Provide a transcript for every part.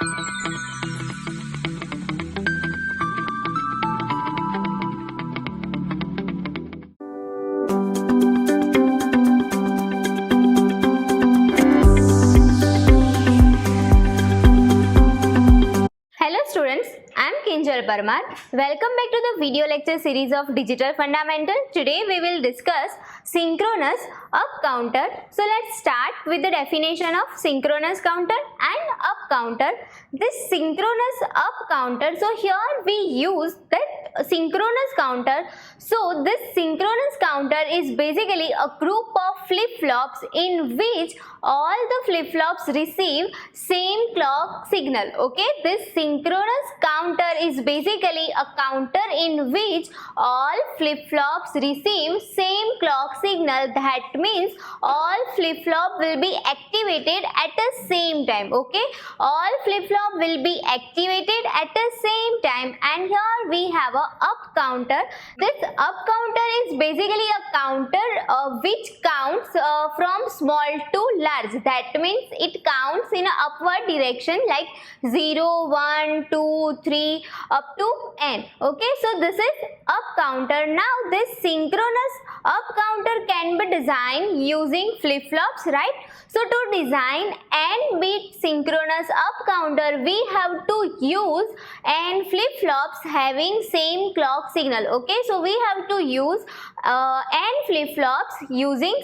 Hello students, I am Kinjal Parmar. Welcome back to the video lecture series of Digital Fundamental. Today we will discuss synchronous up counter. So let's start with the definition of synchronous counter and up counter. This synchronous up counter, so here we use that synchronous counter. So this synchronous counter is basically a group of flip-flops in which all the flip-flops receive same clock signal. Okay, this synchronous counter is basically a counter in which all flip-flops receive same clock signal. That means all flip-flop will be activated at the same time. Okay, all flip-flop will be activated at the same time, and here we have a up counter. This up counter is basically a counter which counts from small to large. That means it counts in an upward direction like 0, 1, 2, 3 up to n. Okay, so this is up counter. Now this synchronous up counter can be designed using flip-flops, right? So to design n-bit synchronous up counter, we have to use n flip-flops having same clock signal. Okay, so we have to use n flip-flops using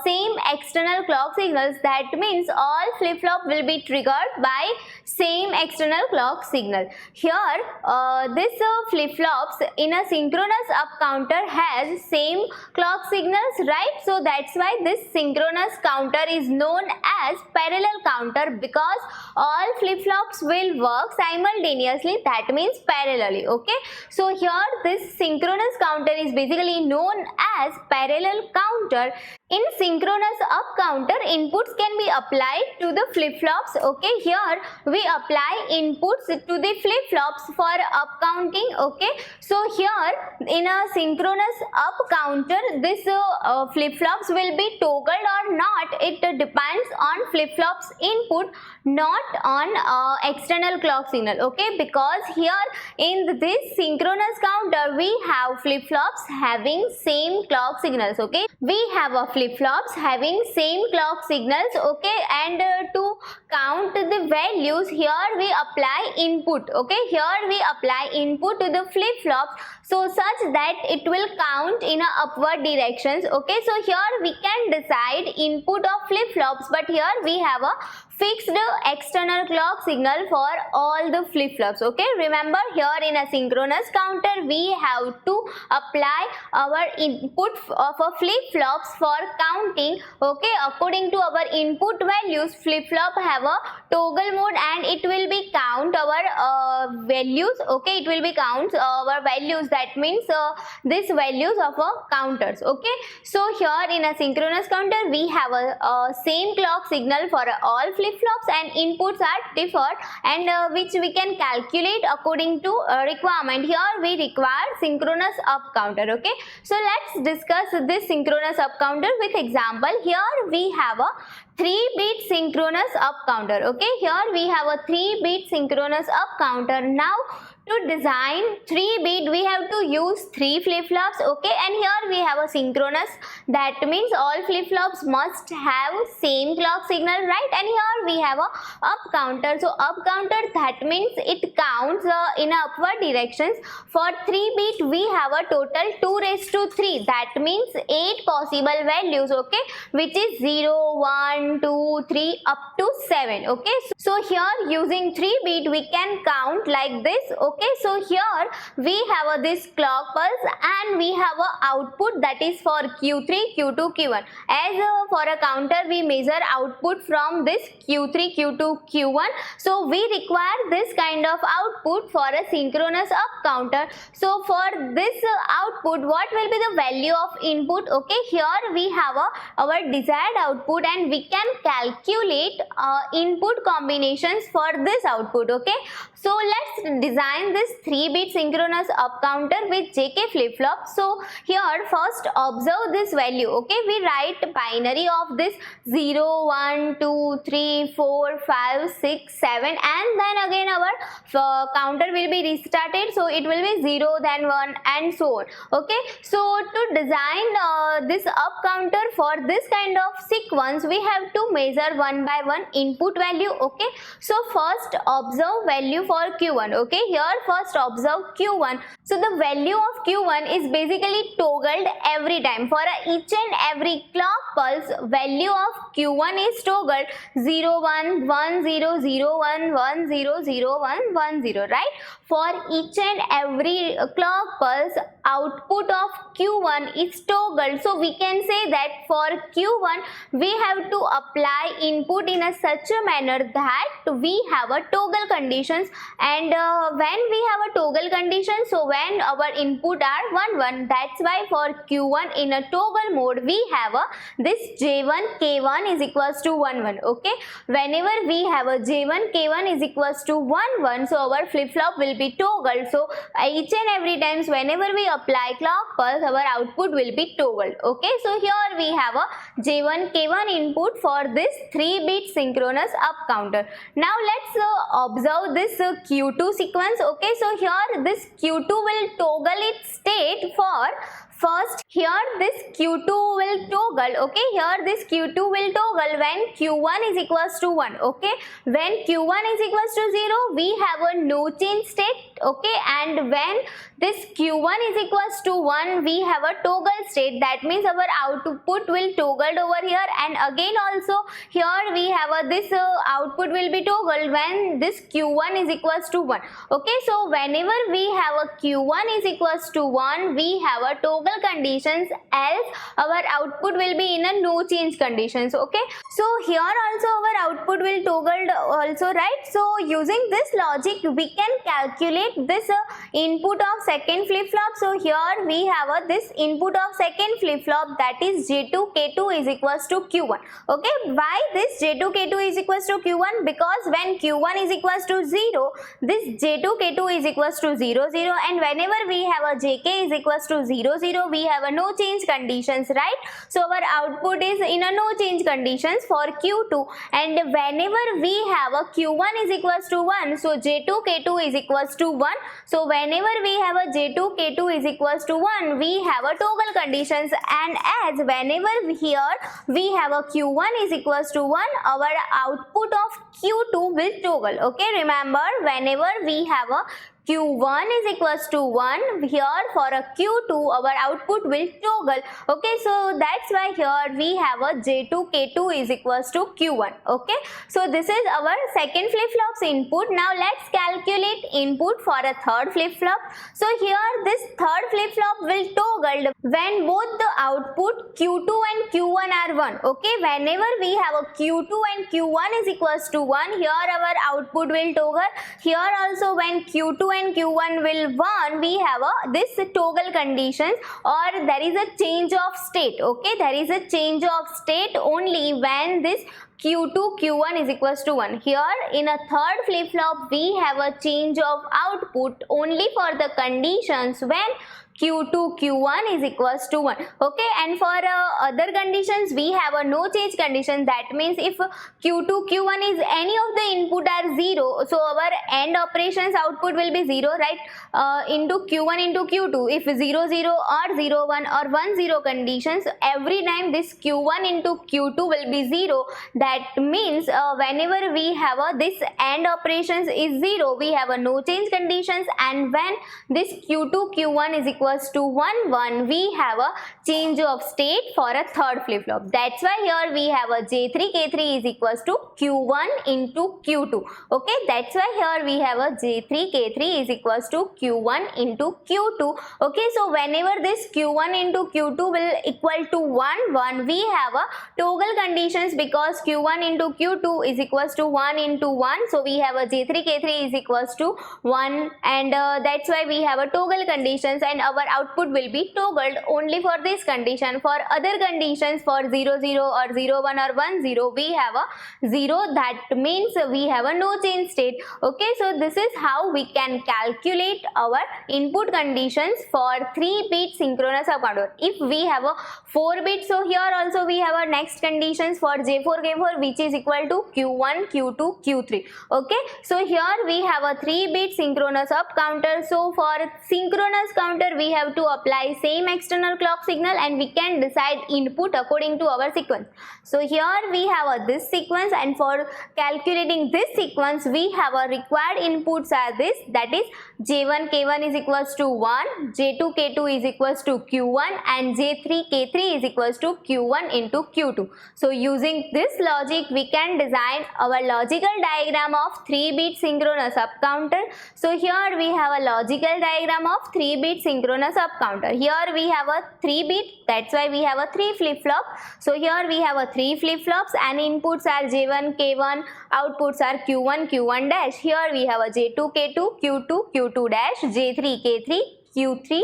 same external clock signals. That means all flip-flop will be triggered by same external clock signal. Here this flip-flops in a synchronous up counter has same clock signals, right? So that's why this synchronous counter is known as parallel counter, because all flip-flops will work simultaneously, that means parallelly. Okay, so here this synchronous counter is basically known as parallel counter. In synchronous up counter, inputs can be applied to the flip-flops. Okay, here we apply inputs to the flip-flops for up counting. Okay, so here in a synchronous up counter, this flip-flops will be toggled or not. It depends on flip-flops input, not on external clock signal. Okay, because here in this synchronous counter we have flip-flops having same clock signals. Okay, we have a flip-flops having same clock signals. Okay, and to count the values, here we apply input. Okay, here we apply input to the flip-flops, so such that it will count in a upward directions. Okay, so here we can decide input of flip-flops, but here we have a fixed external clock signal for all the flip-flops. Okay, remember here in a synchronous counter we have to apply our input of a flip-flops for counting. Okay, according to our input values, flip-flop have a toggle mode and it will be count our values. Okay, it will be counts our values. That means this values of a counters. Okay, so here in a synchronous counter we have a same clock signal for all flip-flops, and inputs are different, and which we can calculate according to requirement. Here we require synchronous up counter. Okay, so let's discuss this synchronous up counter with example. Here we have a 3-bit synchronous up counter. Okay, here we have a 3-bit synchronous up counter. Now to design 3-bit we have to use 3 flip-flops. Okay, and here we have a synchronous, that means all flip-flops must have same clock signal, right? And here we have a up counter. So up counter, that means it counts in upward directions. For 3-bit we have a total 2⁻3, that means 8 possible values. Okay, which is 0, 1, 2, 3 up to 7. Okay, so here using 3-bit we can count like this. Okay, so here we have this clock pulse and we have a output, that is for Q3, Q2, Q1. As for a counter we measure output from this Q3, Q2, Q1. So we require this kind of output for a synchronous up counter. So for this output, what will be the value of input? Okay, here we have our desired output and we can calculate input combinations for this output. Okay, so let's design this 3-bit synchronous up counter with JK flip flop. So here first observe this value. Okay, we write binary of this 0, 1, 2, 3, 4, 5, 6, 7, and then again our counter will be restarted, so it will be 0, then 1, and so on. Okay, so to design this up counter for this kind of sequence, we have to measure one by one input value. Okay, so first observe value for Q1. Okay, here first observe Q1. So the value of Q1 is basically toggled every time. For each and every clock pulse, value of Q1 is toggled 0, 1, 1, 0, 0, 1, 1, 0, 0, 1, 1, 0, right? For each and every clock pulse, output of Q1 is toggled. So we can say that for Q1 we have to apply input in a such a manner that we have a toggle conditions, and when we have a toggle condition, so when our input are 1, 1, that's why for Q1 in a toggle mode we have this J1 K1 is equals to 1, 1. Okay, whenever we have a J1 K1 is equals to 1, 1, so our flip flop will be toggled. So each and every times whenever we apply clock pulse, our output will be toggled. Okay, so here we have a J1 K1 input for this 3-bit synchronous up counter. Now let's observe this Q2 sequence. Okay, so here this Q2 will toggle its state for first here this Q2 will toggle. Okay, here this Q2 will toggle when Q1 is equals to 1. Okay, when Q1 is equals to 0, we have a no change state. Okay, and when this Q1 is equals to 1, we have a toggle state. That means our output will toggled over here, and again also here we have this output will be toggled when this Q1 is equals to 1. Okay, so whenever we have a Q1 is equals to 1, we have a toggle conditions, else our output will be in a no change conditions. Okay, so here also our output will toggled also, right? So using this logic we can calculate this input of second flip flop. So here we have this input of second flip flop, that is J2 K2 is equals to Q1. Okay, why this J2 K2 is equals to Q1? Because when Q1 is equals to 0, this J2 K2 is equals to 0, 0, and whenever we have a JK is equals to 0, 0, we have a no change conditions, right? So our output is in a no change conditions for Q2, and whenever we have a Q1 is equals to 1, so J2 K2 is equals to 1. So whenever we have a J2 K2 is equals to 1, we have a toggle conditions, and as whenever here we have a Q1 is equals to 1, our output of Q2 will toggle. Okay, remember whenever we have a Q1 is equals to 1, here for a Q2 our output will toggle. Okay, so that's why here we have a J2 K2 is equals to Q1. Okay, so this is our second flip flop's input. Now let's calculate input for a third flip flop. So here this third flip flop will toggle when both the output Q2 and Q1 are 1. Okay, whenever we have a Q2 and Q1 is equals to 1, here our output will toggle. Here also when Q2 and Q1 will 1, we have this toggle conditions, or there is a change of state. Okay, there is a change of state only when this Q2 Q1 is equals to 1. Here in a third flip flop we have a change of output only for the conditions when Q2 Q1 is equals to 1. Okay, and for other conditions we have a no change condition. That means if Q2 Q1 is any of the input are 0, so our end operations output will be 0, right? Into Q1 into Q2. If 0 0 or 0 1 or 1 0 conditions, every time this Q1 into Q2 will be 0. That means whenever we have this end operations is 0, we have a no change conditions, and when this Q2 Q1 is equals to 1 1, we have a change of state for a third flip flop. That's why here we have a J3 K3 is equals to Q1 into Q2. Okay, that's why here we have a J3 K3 is equals to Q1 into Q2. Okay, so whenever this Q1 into Q2 will equal to 1, we have a toggle conditions because Q1 into Q2 is equals to 1 into 1. So we have a J3 K3 is equals to 1, and that's why we have a toggle conditions, and our output will be toggled only for this condition. For other conditions, for 0 0 or 0 1 or 1 0, we have a 0. That means we have a no change state. Okay, so this is how we can calculate our input conditions for 3-bit synchronous up counter. If we have a 4-bit, so here also we have a next conditions for J4 K4, which is equal to Q1 Q2 Q3. Okay, so here we have a 3-bit synchronous up counter. So for synchronous counter we have to apply same external clock signal, and we can decide input according to our sequence. So here we have this sequence, and for calculating this sequence we have a required inputs are this, that is J1 K1 is equals to 1, J2 K2 is equals to Q1, and J3 K3 is equals to Q1 into Q2. So using this logic we can design our logical diagram of 3-bit synchronous up counter. So here we have a logical diagram of 3-bit synchronous up counter. Here we have a 3-bit, that's why we have a 3 flip-flop. So here we have a 3 flip-flops, and inputs are J1 K1, outputs are Q1 Q1 dash. Here we have a J2 K2, Q2 Q2 dash, J3 K3, Q3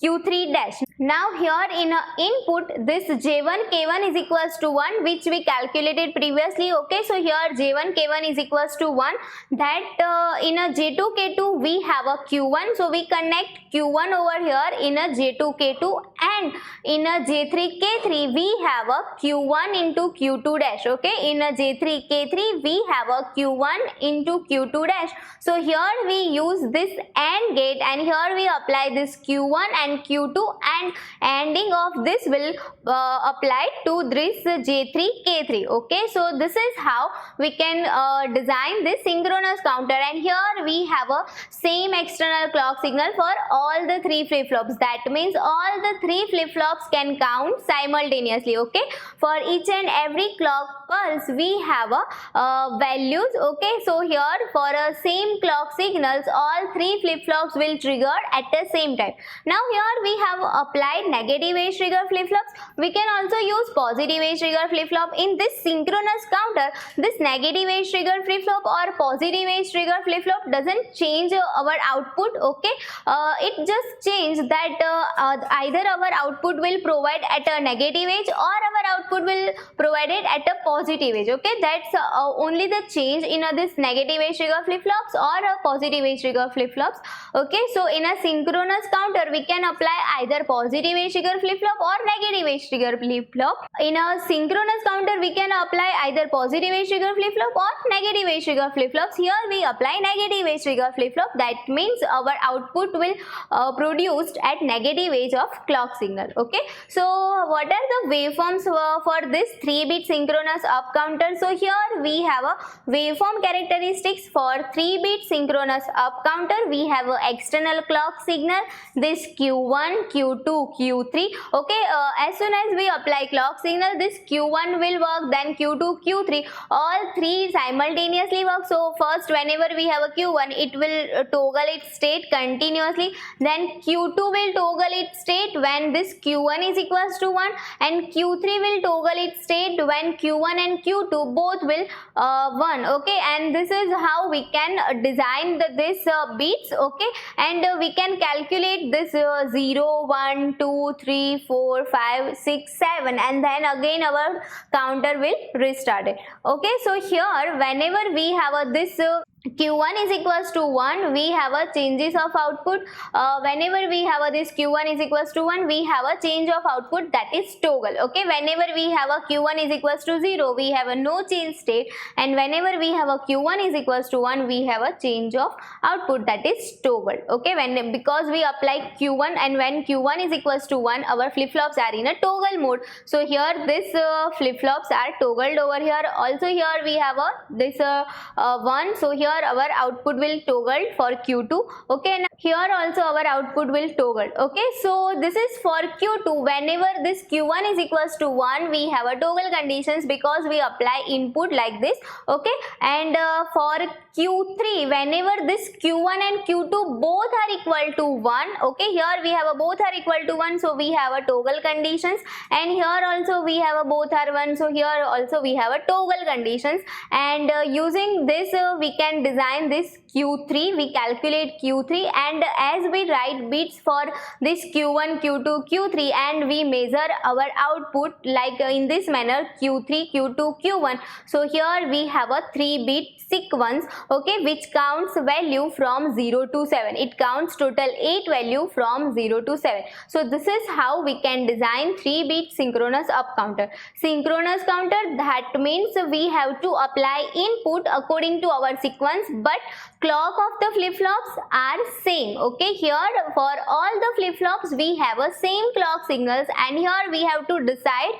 Q3 dash. Now here in input, this J1 K1 is equals to 1, which we calculated previously. Okay, so here J1 K1 is equals to 1. That in a J2 K2 we have a Q1, so we connect Q1 over here in a J2 K2, and in a J3 K3 we have a Q1 into Q2 dash. Okay, in a J3 K3 we have a Q1 into Q2 dash. So here we use this AND gate, and here we apply this Q1 and Q2, and ending of this will apply to this J3 K3. Okay, so this is how we can design this synchronous counter, and here we have a same external clock signal for all the 3 flip-flops. That means all the 3 flip-flops can count simultaneously. Okay, for each and every clock pulse we have a values. Okay, so here for a same clock signals all 3 flip-flops will trigger at the same time. Now here we have applied negative age trigger flip-flops. We can also use positive age trigger flip-flop. In this synchronous counter, this negative age trigger flip-flop or positive age trigger flip-flop doesn't change our output. Okay, it just changes that either our output will provide at a negative age or our output will provide it at a positive age. Okay, that's only the change in this negative age trigger flip-flops or a positive age trigger flip-flops. Okay, so in a synchronous counter we can apply either positive age trigger flip-flop or negative age trigger flip-flop. In a synchronous counter we can apply either positive age trigger flip-flop or negative age trigger flip-flops. Here we apply negative age trigger flip-flop. That means our output will produced at negative age of clock signal. Okay, so what are the waveforms for this 3-bit synchronous up counter? So here we have a waveform characteristics for 3-bit synchronous up counter. We have a external clock signal, this Q1, Q2, Q3. Okay, as soon as we apply clock signal, this Q1 will work, then Q2, Q3, all 3 simultaneously work. So first whenever we have a Q1, it will toggle its state continuously, then Q2 will toggle its state when this Q1 is equals to 1, and Q3 will toggle its state when Q1 and Q2 both will 1. Okay, and this is how we can design this beats. Okay, and we can calculate this 0, 1, 2, 3, 4, 5, 6, 7, and then again our counter will restart it. Okay, so here whenever we have this Q1 is equals to 1, we have a changes of output. Whenever we have this Q1 is equals to 1, we have a change of output, that is toggle. Okay, whenever we have a Q1 is equals to 0, we have a no change state, and whenever we have a Q1 is equals to 1, we have a change of output, that is toggle. Okay, because we apply Q1, and when Q1 is equals to 1, our flip-flops are in a toggle mode. So here this flip-flops are toggled over here. Also here we have this 1, so here our output will toggle for Q2. Okay, Here also our output will toggle. Okay, so this is for Q2. Whenever this Q1 is equals to 1, we have a toggle conditions because we apply input like this. Okay, and for Q3, whenever this Q1 and Q2 both are equal to 1, okay, here we have a both are equal to 1, so we have a toggle conditions, and here also we have a both are 1, so here also we have a toggle conditions. And using this we can design this Q3, we calculate Q3, and as we write bits for this Q1, Q2, Q3, and we measure our output like in this manner Q3, Q2, Q1. So here we have a 3-bit sequence, okay, which counts value from 0 to 7. It counts total 8 value from 0 to 7. So this is how we can design 3-bit synchronous up counter. Synchronous counter, that means we have to apply input according to our sequence, but clock of the flip-flops are same. Okay, here for all the flip-flops we have a same clock signals, and here we have to decide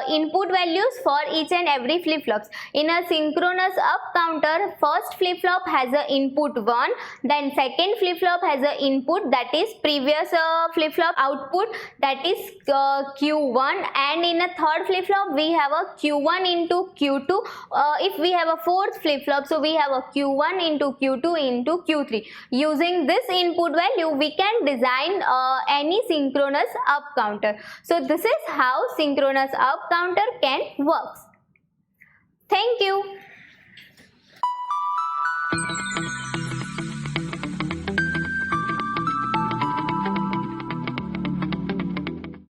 input values for each and every flip-flops. In a synchronous up counter, first flip-flop has a input 1, then second flip-flop has a input that is previous flip-flop output, that is Q1, and in a third flip-flop we have a Q1 into Q2. If we have a fourth flip-flop, so we have a Q1 into Q2 into Q3. Using this input value, we can design any synchronous up counter. So this is how synchronous up counter can work. Thank you.